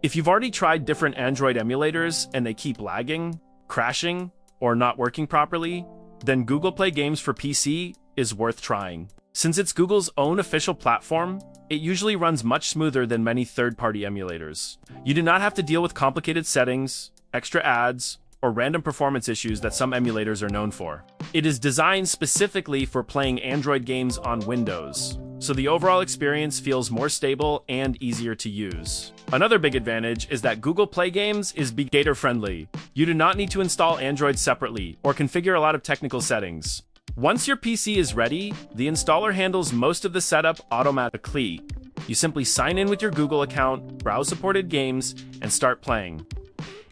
If you've already tried different Android emulators and they keep lagging, crashing, or not working properly, then Google Play Games for PC is worth trying. Since it's Google's own official platform, it usually runs much smoother than many third-party emulators. You do not have to deal with complicated settings, extra ads, or random performance issues that some emulators are known for. It is designed specifically for playing Android games on Windows, so the overall experience feels more stable and easier to use. Another big advantage is that Google Play Games is beginner-friendly. You do not need to install Android separately or configure a lot of technical settings. Once your PC is ready, the installer handles most of the setup automatically. You simply sign in with your Google account, browse supported games, and start playing.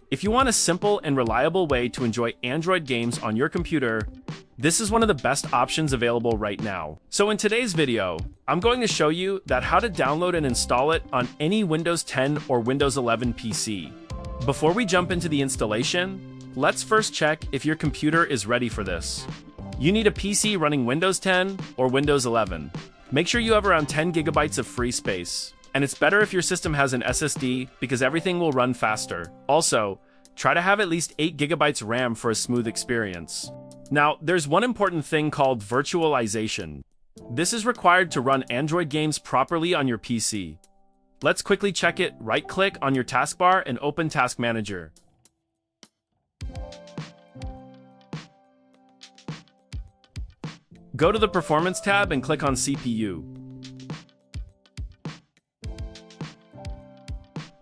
If you want a simple and reliable way to enjoy Android games on your computer, this is one of the best options available right now. So in today's video, I'm going to show you how to download and install it on any Windows 10 or Windows 11 PC. Before we jump into the installation, let's first check if your computer is ready for this. You need a PC running Windows 10 or Windows 11. Make sure you have around 10 gigabytes of free space. And it's better if your system has an SSD because everything will run faster. Also, try to have at least 8 gigabytes RAM for a smooth experience. Now, there's one important thing called virtualization. This is required to run Android games properly on your PC. Let's quickly check it. Right-click on your taskbar and open Task Manager. Go to the Performance tab and click on CPU.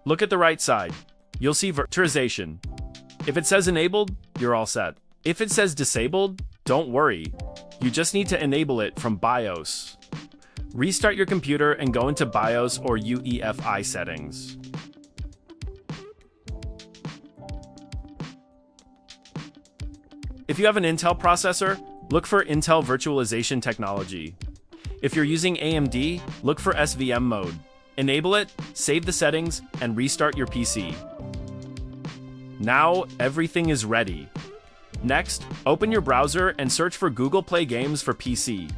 Look at the right side. You'll see virtualization. If it says enabled, you're all set. If it says disabled, don't worry. You just need to enable it from BIOS. Restart your computer and go into BIOS or UEFI settings. If you have an Intel processor, look for Intel virtualization technology. If you're using AMD, look for SVM mode. Enable it, save the settings, and restart your PC. Now, everything is ready. Next, open your browser and search for Google Play Games for PC.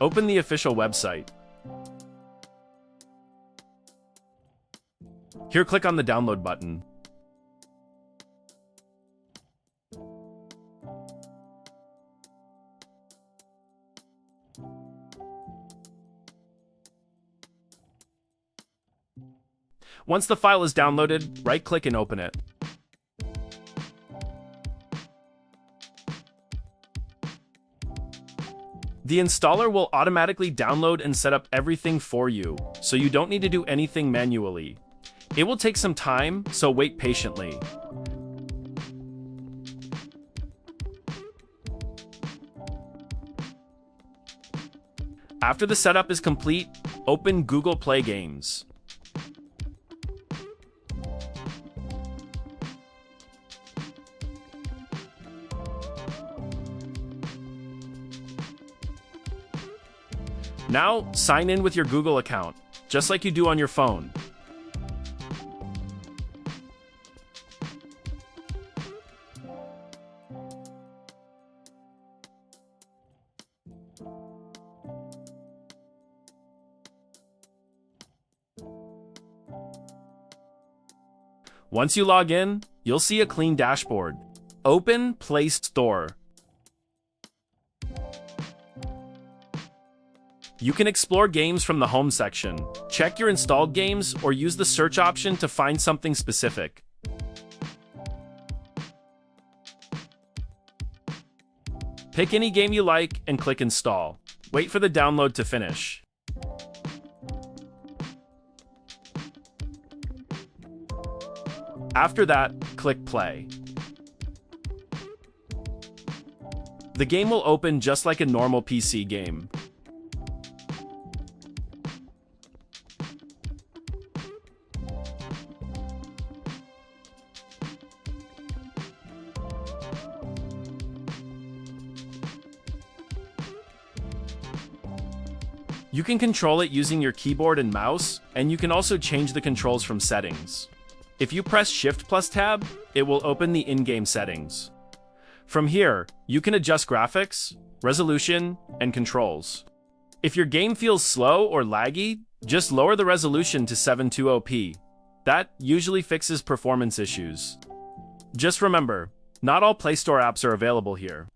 Open the official website. Here, click on the download button. Once the file is downloaded, right-click and open it. The installer will automatically download and set up everything for you, so you don't need to do anything manually. It will take some time, so wait patiently. After the setup is complete, open Google Play Games. Now, sign in with your Google account, just like you do on your phone. Once you log in, you'll see a clean dashboard. Open Play Store. You can explore games from the home section, check your installed games, or use the search option to find something specific. Pick any game you like and click Install. Wait for the download to finish. After that, click Play. The game will open just like a normal PC game. You can control it using your keyboard and mouse, and you can also change the controls from settings. If you press Shift+Tab, it will open the in-game settings. From here, you can adjust graphics, resolution, and controls. If your game feels slow or laggy, just lower the resolution to 720p. That usually fixes performance issues. Just remember, not all Play Store apps are available here.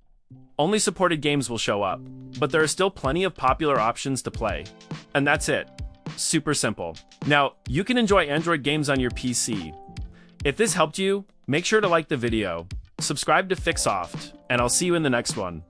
Only supported games will show up, but there are still plenty of popular options to play. And that's it. Super simple. Now, you can enjoy Android games on your PC. If this helped you, make sure to like the video, subscribe to FixOft, and I'll see you in the next one.